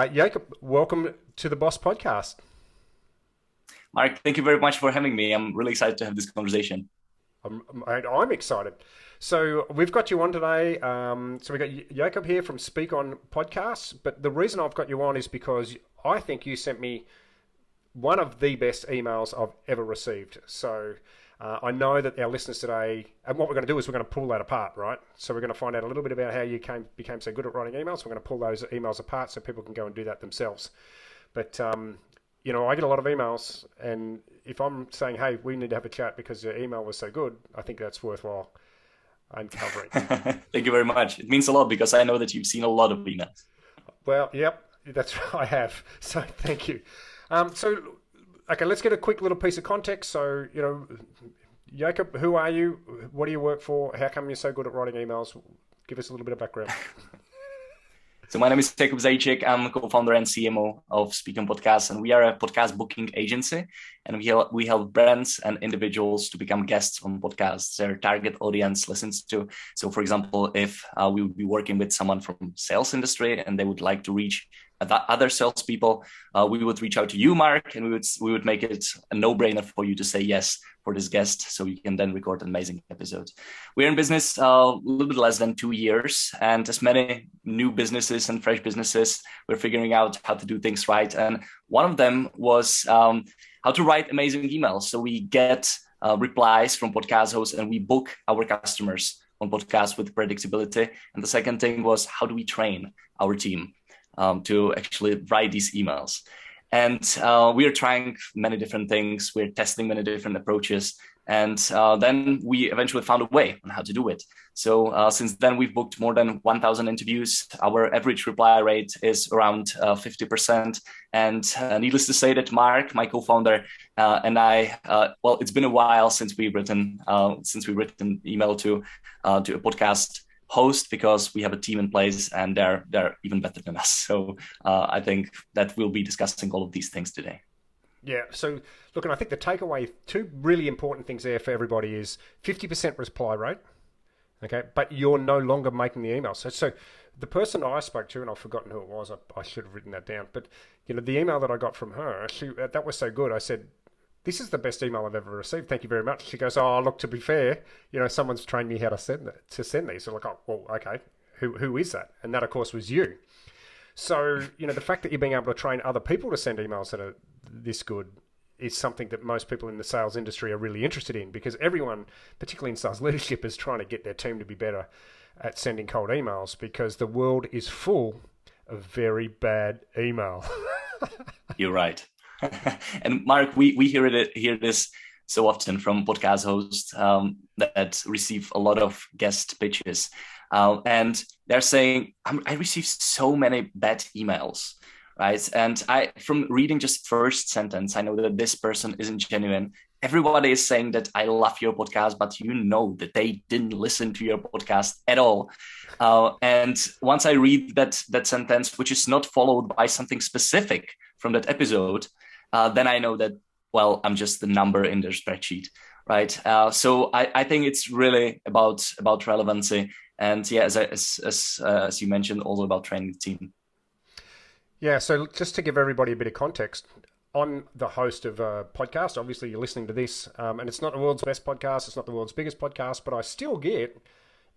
Jacob, welcome to the Boss Podcast. Mark, thank you very much for having me. I'm really excited to have this conversation. I'm excited. So we've got you on today. So we've got Jacob here from Speak On Podcasts. But the reason I've got you on is because I think you sent me one of the best emails I've ever received. So I know that our listeners today, and what we're going to do is we're going to pull that apart, right? So we're going to find out a little bit about how you became so good at writing emails. We're going to pull those emails apart so people can go and do that themselves. But I get a lot of emails, and if I'm saying, "Hey, we need to have a chat because your email was so good," I think that's worthwhile uncovering. Thank you very much. It means a lot because I know that you've seen a lot of emails. Well, yep, that's I have. So thank you. So, okay, let's get a quick little piece of context. So, Jacob, who are you? What do you work for? How come you're so good at writing emails? Give us a little bit of background. So my name is Jakub Zajcik. I'm co-founder and CMO of Speak On Podcasts, and we are a podcast booking agency. And we help brands and individuals to become guests on podcasts their target audience listens to. So, for example, if we would be working with someone from sales industry and they would like to reach other salespeople, we would reach out to you, Mark, and we would make it a no-brainer for you to say yes for this guest, so you can then record an amazing episode. We're in business a little bit less than 2 years, and as many new businesses and fresh businesses, we're figuring out how to do things right. And one of them was how to write amazing emails. So we get replies from podcast hosts, and we book our customers on podcasts with predictability. And the second thing was, how do we train our team to actually write these emails? And we are trying many different things. We're testing many different approaches. And then we eventually found a way on how to do it. So since then, we've booked more than 1,000 interviews. Our average reply rate is around 50%. And needless to say that Mark, my co-founder, and I, well, it's been a while since we've written email to a podcast host, because we have a team in place and they're even better than us. So I think that we'll be discussing all of these things today. Yeah. So, look, and I think the takeaway, two really important things there for everybody is 50% reply rate. Okay, but you're no longer making the email. So the person I spoke to, and I've forgotten who it was. I should have written that down. But the email that I got from her, that was so good. I said, "This is the best email I've ever received. Thank you very much." She goes, "Oh, look, to be fair, someone's trained me how to send these." So like, oh, well, okay, who is that? And that, of course, was you. So the fact that you're being able to train other people to send emails that are this good is something that most people in the sales industry are really interested in, because everyone, particularly in sales leadership, is trying to get their team to be better at sending cold emails, because the world is full of very bad email. You're right. And Mark, we hear this so often from podcast hosts that receive a lot of guest pitches. And they're saying, I receive so many bad emails, right? And from reading just first sentence, I know that this person isn't genuine. Everybody is saying that I love your podcast, but you know that they didn't listen to your podcast at all. And once I read that sentence, which is not followed by something specific from that episode, then I know that, well, I'm just the number in their spreadsheet, right? So I think it's really about relevancy, and yeah, as you mentioned, also about training the team. Yeah, so just to give everybody a bit of context, I'm the host of a podcast. Obviously, you're listening to this, and it's not the world's best podcast. It's not the world's biggest podcast, but I still get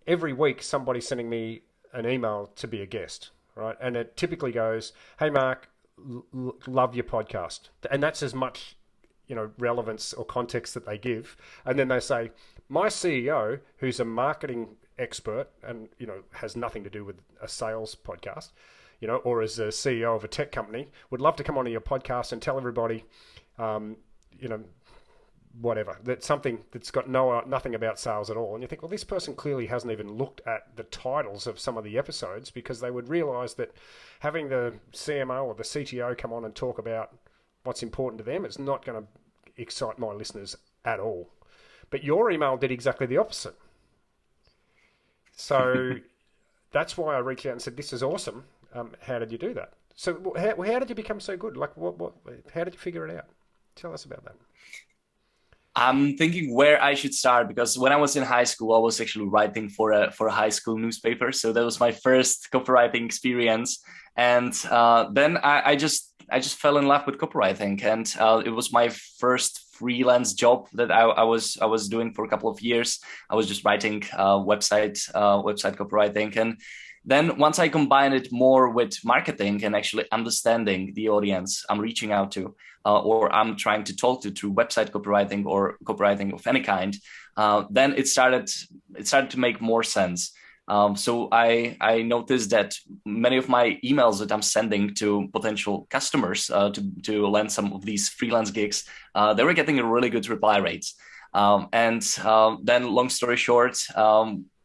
every week somebody sending me an email to be a guest, right? And it typically goes, "Hey, Mark, love your podcast," and that's as much relevance or context that they give. And then they say, "My CEO, who's a marketing expert and has nothing to do with a sales podcast, or as a CEO of a tech company, would love to come onto your podcast and tell everybody, you know, whatever, that's something that's got nothing about sales at all." And you think, well, this person clearly hasn't even looked at the titles of some of the episodes, because they would realize that having the CMO or the CTO come on and talk about what's important to them is not going to excite my listeners at all. But your email did exactly the opposite. So that's why I reached out and said, "This is awesome. How did you do that?" So how did you become so good? Like, how did you figure it out? Tell us about that. I'm thinking where I should start because when I was in high school, I was actually writing for a high school newspaper. So that was my first copywriting experience, and then I just fell in love with copywriting, and it was my first freelance job that I was doing for a couple of years. I was just writing website copywriting, and then once I combine it more with marketing and actually understanding the audience I'm reaching out to, or I'm trying to talk to through website copywriting or copywriting of any kind, then it started to make more sense. So I noticed that many of my emails that I'm sending to potential customers to land some of these freelance gigs, they were getting a really good reply rates. And then, long story short,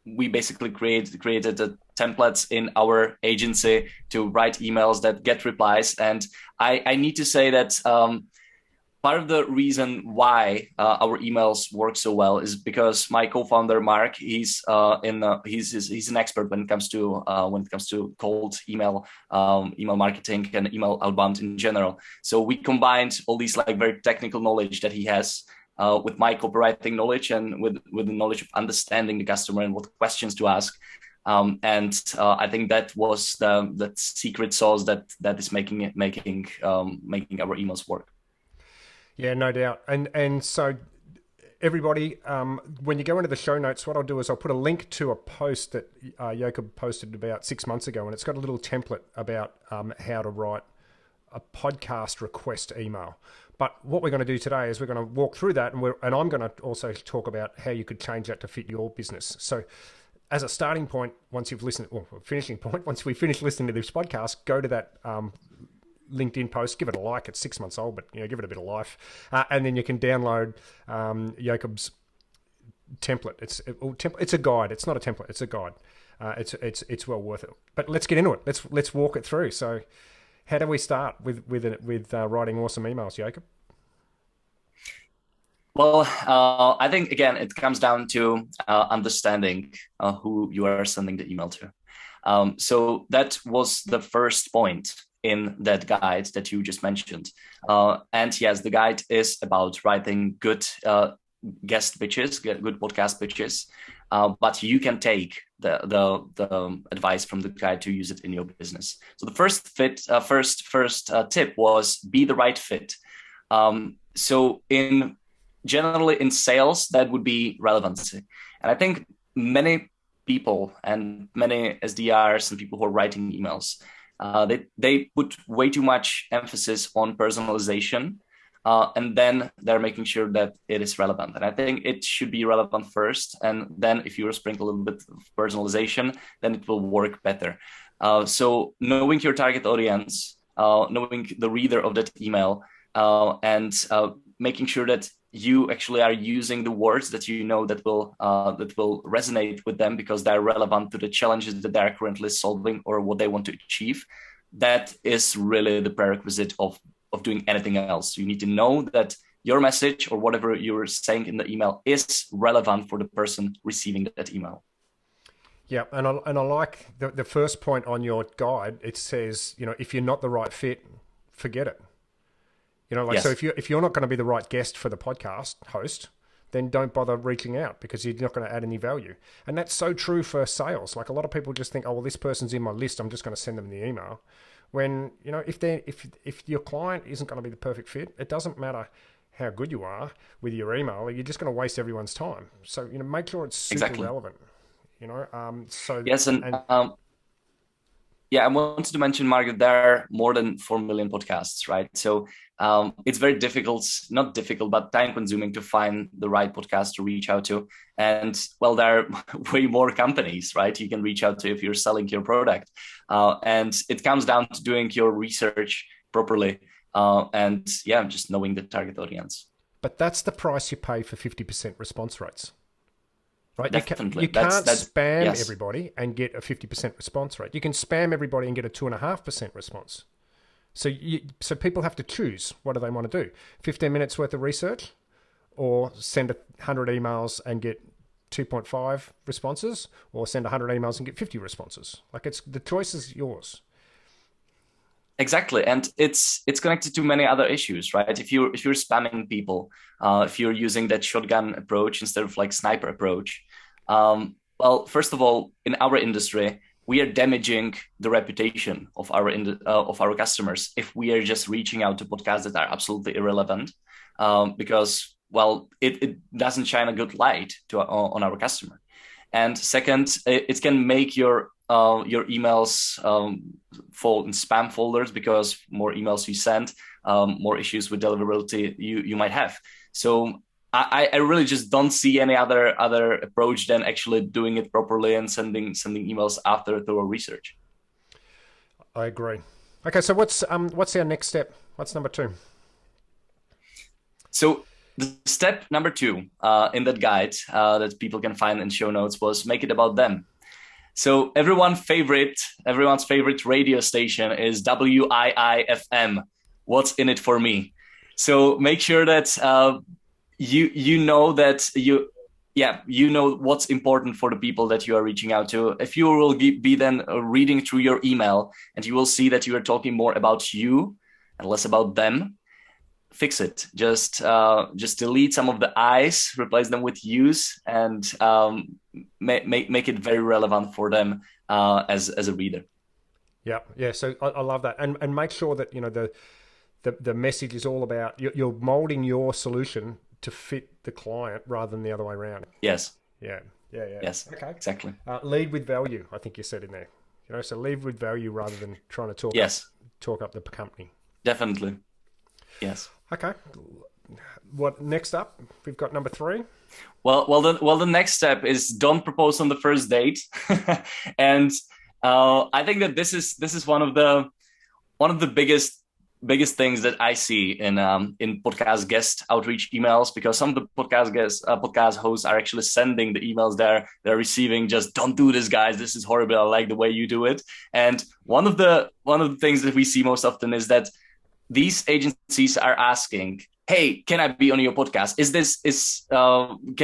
we basically created the templates in our agency to write emails that get replies. And I need to say that part of the reason why our emails work so well is because my co-founder Mark, he's an expert when it comes to cold email marketing and email outbound in general. So we combined all these like very technical knowledge that he has with my copywriting knowledge and with the knowledge of understanding the customer and what questions to ask. And I think that was the secret sauce that is making our emails work. Yeah, no doubt. And so everybody, when you go into the show notes, what I'll do is I'll put a link to a post that Jakob posted about 6 months ago, and it's got a little template about how to write a podcast request email. But what we're going to do today is we're going to walk through that, and I'm going to also talk about how you could change that to fit your business. So as a starting point, once you've listened, or finishing point, once we finish listening to this podcast, go to that LinkedIn post, give it a like. It's 6 months old, but give it a bit of life, and then you can download Jakob's template. It's a guide. It's not a template. It's a guide. It's well worth it. But let's get into it. Let's walk it through. So, how do we start with writing awesome emails, Jakob? Well, I think again it comes down to understanding who you are sending the email to. So that was the first point in that guide that you just mentioned. And yes, the guide is about writing good guest pitches, good podcast pitches. But you can take the advice from the guide to use it in your business. So the first tip was be the right fit. So generally in sales, that would be relevancy. And I think many people and many SDRs and people who are writing emails, they put way too much emphasis on personalization, and then they're making sure that it is relevant. And I think it should be relevant first, and then if you sprinkle a little bit of personalization, then it will work better. So knowing your target audience, knowing the reader of that email, and making sure that you actually are using the words that you know that will resonate with them because they're relevant to the challenges that they're currently solving or what they want to achieve. That is really the prerequisite of doing anything else. You need to know that your message or whatever you're saying in the email is relevant for the person receiving that email. Yeah, and I like the first point on your guide. It says, if you're not the right fit, forget it. Yes. So if you're not going to be the right guest for the podcast host, then don't bother reaching out because you're not going to add any value. And that's so true for sales. Like a lot of people just think, oh, well, this person's in my list, I'm just going to send them the email. When, if your client isn't going to be the perfect fit, it doesn't matter how good you are with your email. You're just going to waste everyone's time. So, make sure it's super relevant. Yes, yeah, I wanted to mention, Margaret, there are more than 4 million podcasts, right? So it's very not difficult, but time consuming to find the right podcast to reach out to. And well, there are way more companies, right? You can reach out to if you're selling your product. And it comes down to doing your research properly. And yeah, just knowing the target audience. But that's the price you pay for 50% response rates. Right? Definitely. You can't spam everybody and get a 50% response rate. You can spam everybody and get a 2.5% response. So people have to choose, what do they want to do? 15 minutes worth of research or send 100 emails and get 2.5 responses, or send 100 emails and get 50 responses. Like the choice is yours. Exactly, and it's connected to many other issues, right? If you're spamming people, if you're using that shotgun approach instead of like sniper approach, well, first of all, in our industry, we are damaging the reputation of our customers if we are just reaching out to podcasts that are absolutely irrelevant, because well, it doesn't shine a good light to on our customer. And second, it can make your emails fall in spam folders because more emails you send, more issues with deliverability you might have. So I really just don't see any other approach than actually doing it properly and sending emails after thorough research. I agree. Okay, so what's our next step? What's number two? So the step number two in that guide that people can find in show notes was make it about them. So everyone's favorite radio station is WIIFM. What's in it for me? So make sure that you know that you know what's important for the people that you are reaching out to. If you will be then reading through your email and you will see that you are talking more about you and less about them, fix it. Just delete some of the I's, replace them with U's, and make it very relevant for them as a reader. Yeah. So I love that, and make sure that the message is all about you're molding your solution to fit the client rather than the other way around. Yes. Yeah. Yes. Okay. Exactly. Lead with value. I think you said in there. So lead with value rather than trying to talk up the company. Definitely. Yes. Okay. What next up? We've got number three. The next step is don't propose on the first date, and I think that this is one of the biggest things that I see in podcast guest outreach emails, because some of the podcast hosts are actually sending the emails they're receiving, just don't do this, guys, this is horrible, I like the way you do it. And one of the things that we see most often is that these agencies are asking, hey, can I be on your podcast?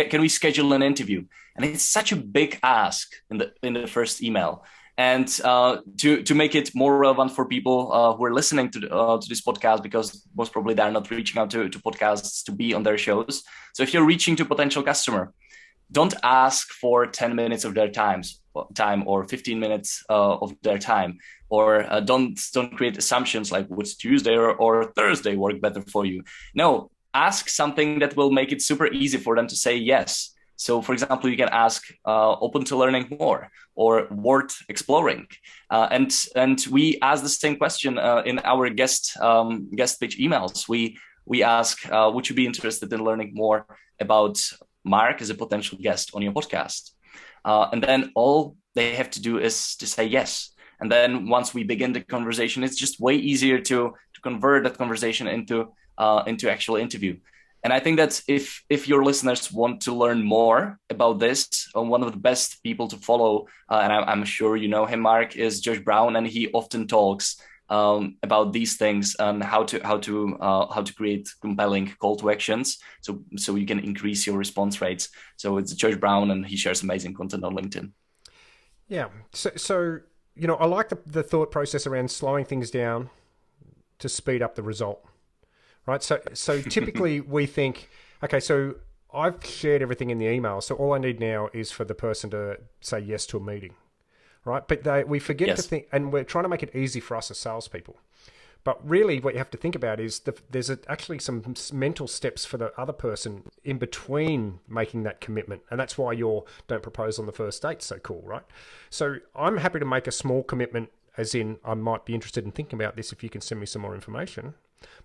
Can we schedule an interview? And it's such a big ask in the first email. And to make it more relevant for people who are listening to this podcast, because most probably they're not reaching out to podcasts to be on their shows. So if you're reaching to potential customer, don't ask for 10 minutes of their time or 15 minutes of their time, or don't create assumptions like would Tuesday or Thursday work better for you. No, ask something that will make it super easy for them to say yes. So, for example, you can ask open to learning more or worth exploring. And we ask the same question in our guest pitch emails. We ask, would you be interested in learning more about Mark as a potential guest on your podcast? And then all they have to do is to say yes. And then once we begin the conversation, it's just way easier to convert that conversation into actual interview. And I think that if your listeners want to learn more about this, one of the best people to follow, and I'm sure you know him, Mark, is Josh Brown, and he often talks about these things and how to create compelling call to actions, so you can increase your response rates. So it's Josh Brown, and he shares amazing content on LinkedIn. Yeah. So I like the thought process around slowing things down to speed up the result. Right. So typically we think, okay, so I've shared everything in the email, so all I need now is for the person to say yes to a meeting. Right. But we forget to think, and we're trying to make it easy for us as salespeople. But really what you have to think about is there's actually some mental steps for the other person in between making that commitment. And that's why your don't propose on the first date so cool, right? So I'm happy to make a small commitment, as in I might be interested in thinking about this if you can send me some more information.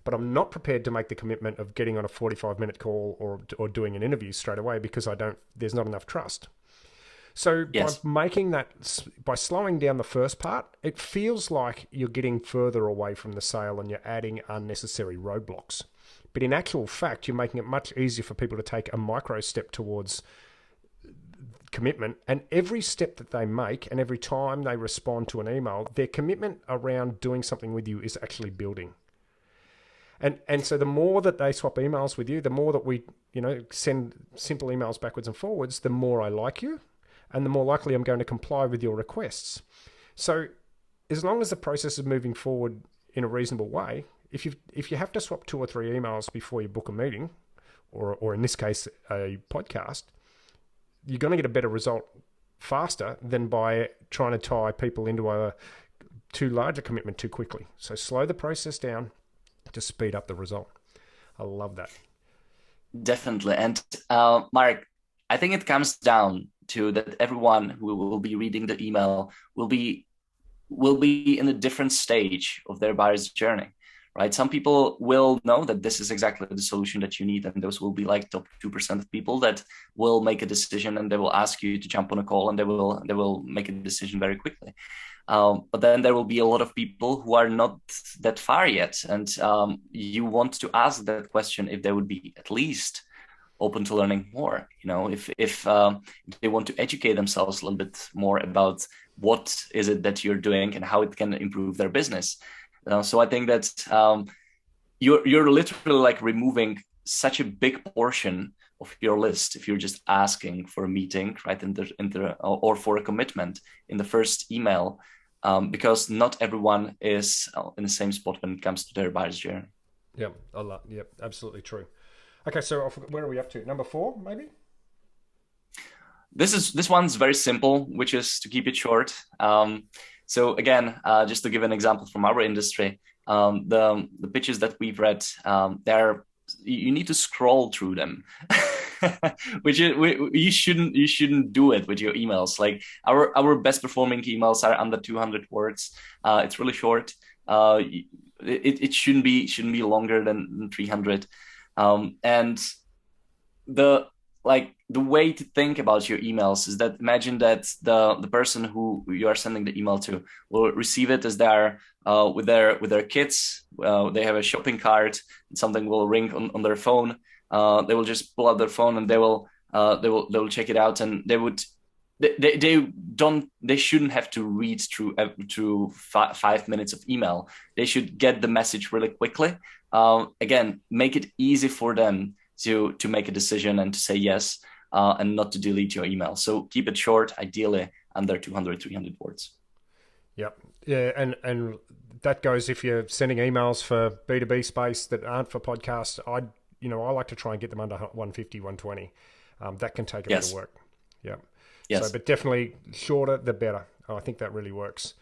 But I'm not prepared to make the commitment of getting on a 45-minute call or doing an interview straight away, because there's not enough trust. So by slowing down the first part, it feels like you're getting further away from the sale and you're adding unnecessary roadblocks. But in actual fact, you're making it much easier for people to take a micro step towards commitment. And every step that they make and every time they respond to an email, their commitment around doing something with you is actually building. And so the more that they swap emails with you, the more that we send simple emails backwards and forwards, the more I like you, and the more likely I'm going to comply with your requests. So as long as the process is moving forward in a reasonable way, if you have to swap 2 or 3 emails before you book a meeting, or in this case a podcast, you're going to get a better result faster than by trying to tie people into a too large a commitment too quickly. So slow the process down to speed up the result. I love that. Definitely. And Mark, I think it comes down to that everyone who will be reading the email will be in a different stage of their buyer's journey, right? Some people will know that this is exactly the solution that you need, and those will be like top 2% of people that will make a decision, and they will ask you to jump on a call, and they will make a decision very quickly. But then there will be a lot of people who are not that far yet, and you want to ask that question if they would be at least open to learning more. If they want to educate themselves a little bit more about what is it that you're doing and how it can improve their business. So I think that you're literally like removing such a big portion of your list if you're just asking for a meeting, right, or for a commitment in the first email, because not everyone is in the same spot when it comes to their buyer's journey. Yeah, absolutely true. Okay, so where are we up to? Number 4, maybe? This one's very simple, which is to keep it short. So again, just to give an example from our industry, the pitches that we've read, you need to scroll through them, which you shouldn't do it with your emails. Like our best performing emails are under 200 words. It's really short. It shouldn't be longer than 300. And the way to think about your emails is that imagine that the person who you are sending the email to will receive it as they are with their kids. They have a shopping cart, and something will ring on their phone. They will just pull out their phone, and they will check it out, and they shouldn't have to read through 5 minutes of email. They should get the message really quickly. Again, make it easy for them to make a decision and to say yes, and not to delete your email. So keep it short, ideally under 200, 300 words. Yep. Yeah, and that goes if you're sending emails for B2B space that aren't for podcasts. I like to try and get them under 150, 120. That can take a bit of work. Yeah. Yes. So, but definitely shorter, the better. I think that really works.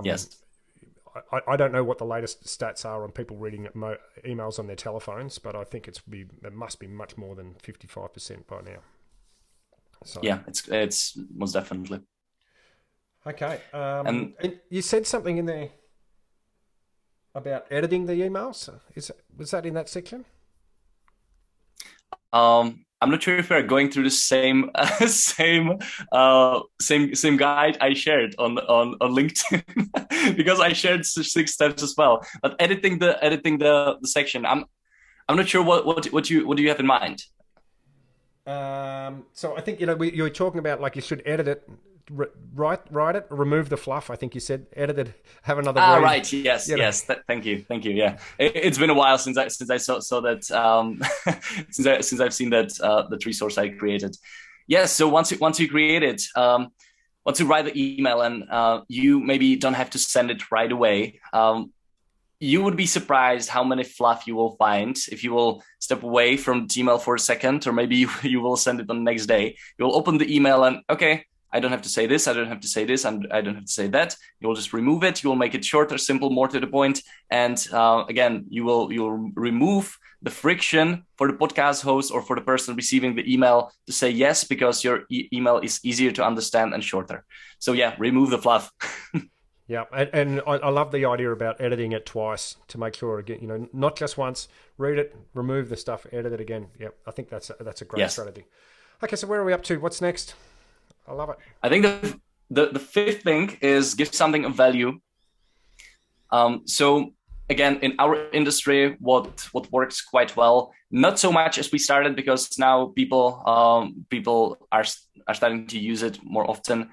Yes. I don't know what the latest stats are on people reading emails on their telephones, but I think it must be much more than 55% by now. So. Yeah, it's most definitely. Okay. And you said something in there about editing the emails. Was that in that section? I'm not sure if we're going through the same guide I shared on LinkedIn because I shared 6 steps as well. But editing the section, I'm not sure what do you have in mind. So I think you were talking about like you should edit it, write it, remove the fluff. I think you said edit it, have another. Right. Yes. Yes. Thank you. Yeah. It's been a while since I saw that. Since I've seen that resource I created. Yes. So once you create it, once you write the email and you maybe don't have to send it right away. You would be surprised how many fluff you will find if you will step away from the email for a second, or maybe you will send it on the next day. You will open the email and okay, I don't have to say this, I don't have to say this, and I don't have to say that. You will just remove it. You will make it shorter, simple, more to the point. And again, you'll remove the friction for the podcast host or for the person receiving the email to say yes, because your email is easier to understand and shorter. So yeah, remove the fluff. Yeah, and I love the idea about editing it twice to make sure, again, not just once. Read it, remove the stuff, edit it again. Yeah, I think that's a great strategy. Okay, so where are we up to? What's next? I love it. I think the 5th thing is give something of value. So again, in our industry, what works quite well, not so much as we started, because now people are starting to use it more often.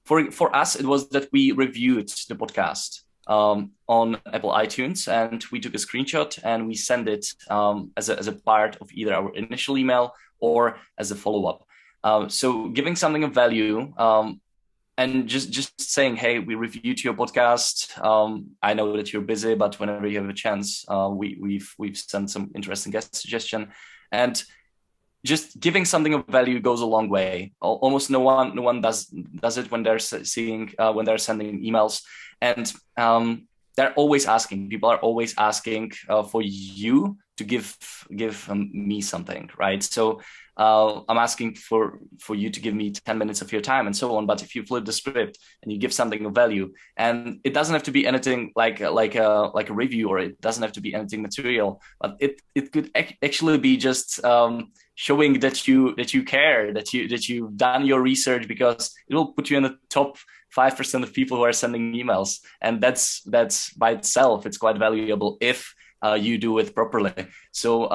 For us, it was that we reviewed the podcast on Apple iTunes, and we took a screenshot and we send it as a part of either our initial email or as a follow-up. So giving something of value and just saying, hey, we reviewed your podcast. I know that you're busy, but whenever you have a chance, we've sent some interesting guest suggestion, and just giving something of value goes a long way. Almost no one does it when they're seeing when they're sending emails, and they're always asking. People are always asking for you to give me something, right? So I'm asking for you to give me 10 minutes of your time and so on. But if you flip the script and you give something of value, and it doesn't have to be anything like a review, or it doesn't have to be anything material, but it could actually be just showing that you care, that you've done your research, because it will put you in the top 5% of people who are sending emails, and that's by itself, it's quite valuable if you do it properly. So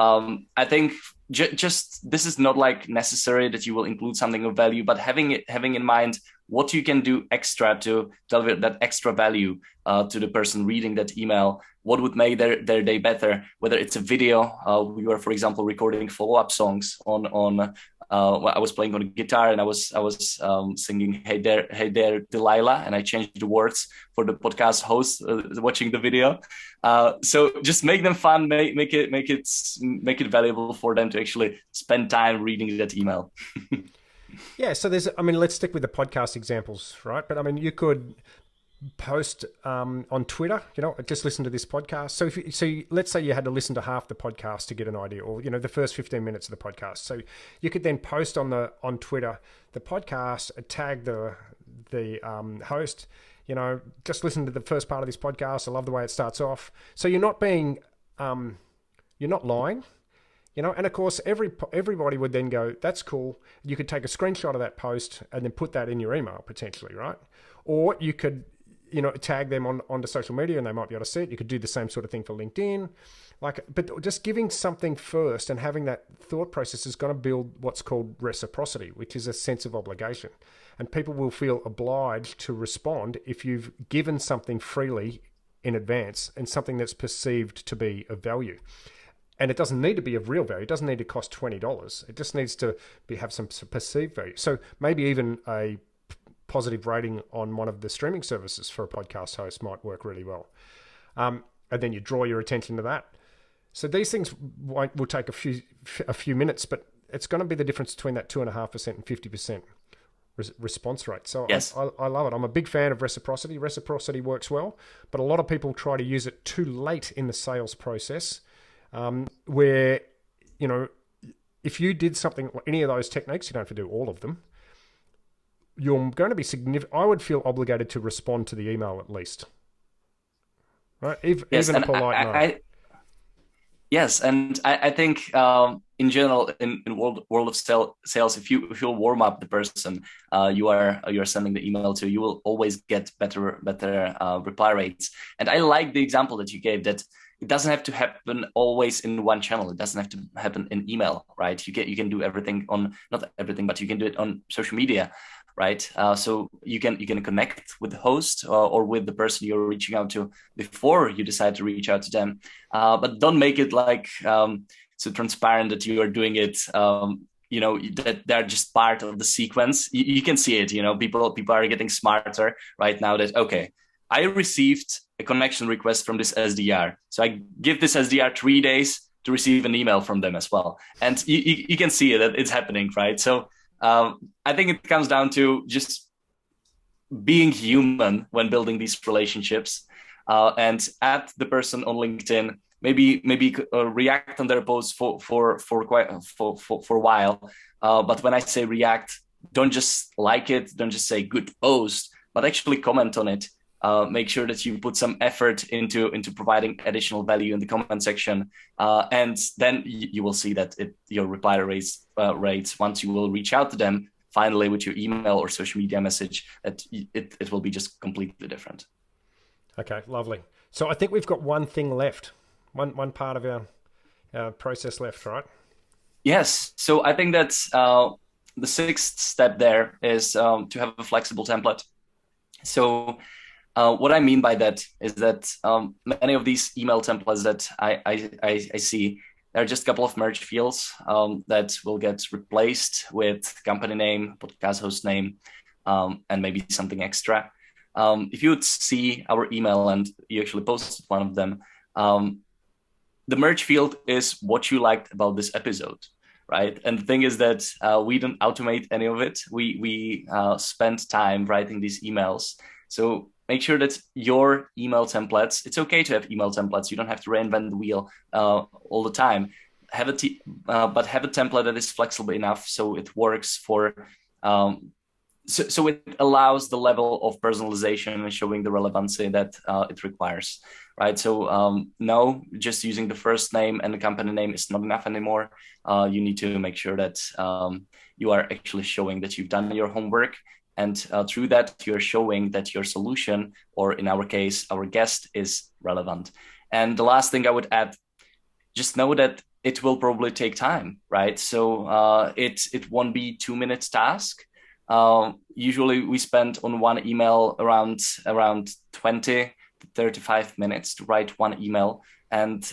I think just this is not like necessary that you will include something of value, but having in mind what you can do extra to deliver that extra value to the person reading that email, what would make their day better, whether it's a video. We were, for example, recording follow-up songs on I was playing on a guitar, and I was singing "Hey there, Delilah," and I changed the words for the podcast host watching the video. So just make them fun, make it valuable for them to actually spend time reading that email. Yeah, so I mean, let's stick with the podcast examples, right? But I mean, you could post on Twitter, just listen to this podcast. So let's say you had to listen to half the podcast to get an idea, or the first 15 minutes of the podcast. So you could then post on Twitter the podcast, tag the host. Just listen to the first part of this podcast. I love the way it starts off. So you're not lying. And of course, everybody would then go, that's cool. You could take a screenshot of that post and then put that in your email potentially, right? Or you could, tag them onto social media and they might be able to see it. You could do the same sort of thing for LinkedIn. But just giving something first and having that thought process is going to build what's called reciprocity, which is a sense of obligation. And people will feel obliged to respond if you've given something freely in advance and something that's perceived to be of value. And it doesn't need to be of real value. It doesn't need to cost $20. It just needs to have some perceived value. So maybe even a positive rating on one of the streaming services for a podcast host might work really well. And then you draw your attention to that. So these things will take a few minutes, but it's going to be the difference between that 2.5% and 50% response rate. So yes. I love it. I'm a big fan of reciprocity. Reciprocity works well, but a lot of people try to use it too late in the sales process. Where, if you did something, any of those techniques, you don't have to do all of them, you're going to be significant. I would feel obligated to respond to the email at least. Right? Yes, even a polite no. Yes, and I think in general, in world of sales, if you warm up the person you're sending the email to, you will always get better reply rates. And I like the example that you gave, that it doesn't have to happen always in one channel. It doesn't have to happen in email, right? You can do everything on, not everything, but you can do it on social media, right? So you can connect with the host or with the person you're reaching out to before you decide to reach out to them. But don't make it like so transparent that you are doing it. That they're just part of the sequence. You can see it. People are getting smarter right now. That okay, I received a connection request from this SDR. So I give this SDR 3 days to receive an email from them as well. And you can see that it's happening, right? So I think it comes down to just being human when building these relationships, and add the person on LinkedIn, maybe react on their posts for a while. But when I say react, don't just like it, don't just say good post, but actually comment on it. Make sure that you put some effort into providing additional value in the comment section, and then you will see that your reply rates once you will reach out to them finally with your email or social media message, that it will be just completely different. Okay, lovely. So I think we've got one thing left, one part of our process left, right? Yes. So I think that the sixth step there is to have a flexible template. So what I mean by that is that many of these email templates that I see, they're just a couple of merge fields that will get replaced with company name, podcast host name, and maybe something extra. If you would see our email and you actually posted one of them, the merge field is what you liked about this episode, right? And the thing is that we don't automate any of it. We spend time writing these emails. So make sure that your email templates, it's okay to have email templates. You don't have to reinvent the wheel all the time. But have a template that is flexible enough so it works for so it allows the level of personalization and showing the relevancy that it requires, right? So no, just using the first name and the company name is not enough anymore. You need to make sure that you are actually showing that you've done your homework. And through that, you're showing that your solution, or in our case, our guest, is relevant. And the last thing I would add, just know that it will probably take time, right? So it won't be 2 minutes task. Usually we spend on one email around 20 to 35 minutes to write one email. And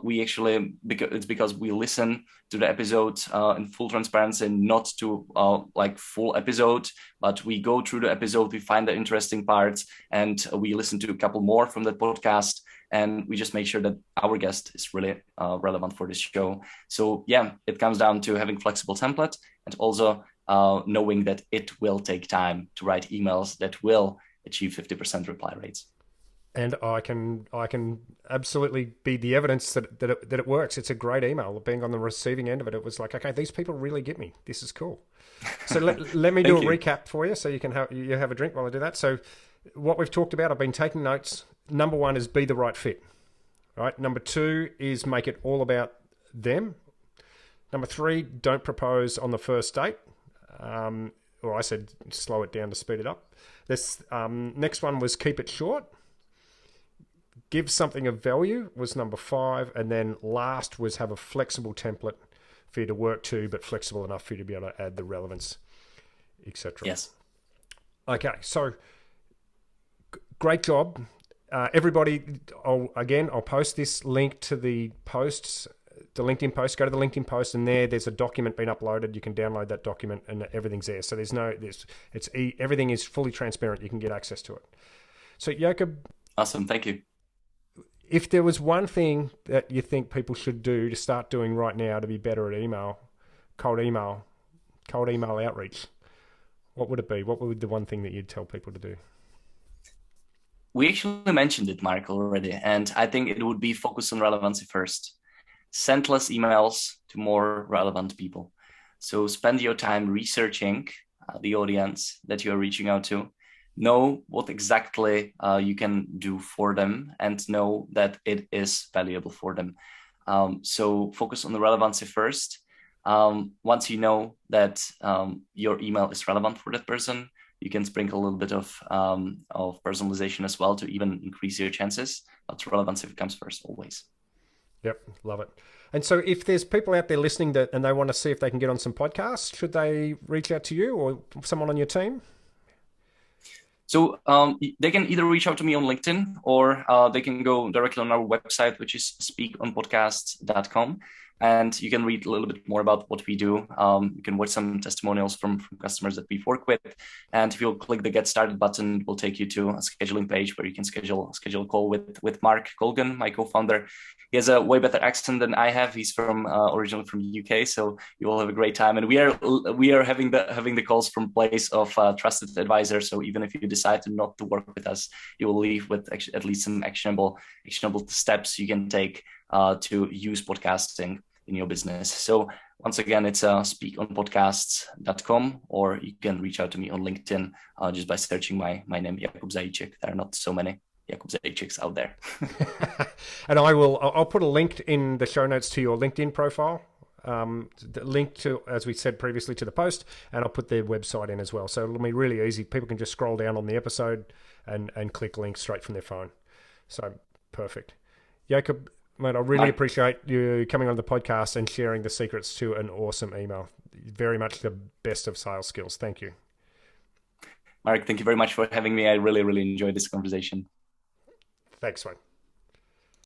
we actually, because we listen to the episode in full transparency, not to like full episode, but we go through the episode, we find the interesting parts, and we listen to a couple more from that podcast. And we just make sure that our guest is really relevant for this show. So yeah, it comes down to having flexible template and also knowing that it will take time to write emails that will achieve 50% reply rates. And I can absolutely be the evidence that it works. It's a great email. Being on the receiving end of it, it was like, okay, these people really get me. This is cool. So let me do a recap for you, so you can have a drink while I do that. So what we've talked about, I've been taking notes. Number 1 is be the right fit. Right. Number 2 is make it all about them. Number 3, don't propose on the first date. Or I said slow it down to speed it up. This next one was keep it short. Give something of value was number 5. And then last was have a flexible template for you to work to, but flexible enough for you to be able to add the relevance, etc. Yes. Okay, so great job. Everybody, I'll post this link to the posts, the LinkedIn post. Go to the LinkedIn post, and there's a document being uploaded. You can download that document, and everything's there. So everything is fully transparent. You can get access to it. So Jakob, awesome, thank you. If there was one thing that you think people should do to start doing right now to be better at cold email outreach, what would it be? What would the one thing that you'd tell people to do? We actually mentioned it, Mark, already, and I think it would be focus on relevancy first. Send less emails to more relevant people. So spend your time researching the audience that you are reaching out to. Know what exactly you can do for them and know that it is valuable for them. So focus on the relevancy first. Once you know that your email is relevant for that person, you can sprinkle a little bit of personalization as well to even increase your chances. But relevancy comes first always. Yep, love it. And so if there's people out there listening and they want to see if they can get on some podcasts, should they reach out to you or someone on your team? So they can either reach out to me on LinkedIn or they can go directly on our website, which is speakonpodcasts.com. And you can read a little bit more about what we do. You can watch some testimonials from customers that we've worked with. And if you click the Get Started button, it will take you to a scheduling page where you can schedule a call with Mark Colgan, my co-founder. He has a way better accent than I have. He's originally from the UK, so you will have a great time. And we are having the calls from place of trusted advisor. So even if you decide not to work with us, you will leave with at least some actionable steps you can take to use podcasting in your business. So once again, it's speakonpodcasts.com, or you can reach out to me on LinkedIn just by searching my name, Jakub Zajíček. There are not so many Jakub Zajíčeks out there. And I'll put a link in the show notes to your LinkedIn profile, the link to, as we said previously, to the post, and I'll put their website in as well. So it'll be really easy. People can just scroll down on the episode and click links straight from their phone. So perfect. Jakob, mate, I really appreciate you coming on the podcast and sharing the secrets to an awesome email. Very much the best of sales skills. Thank you. Mark, thank you very much for having me. I really, really enjoyed this conversation. Thanks, mate.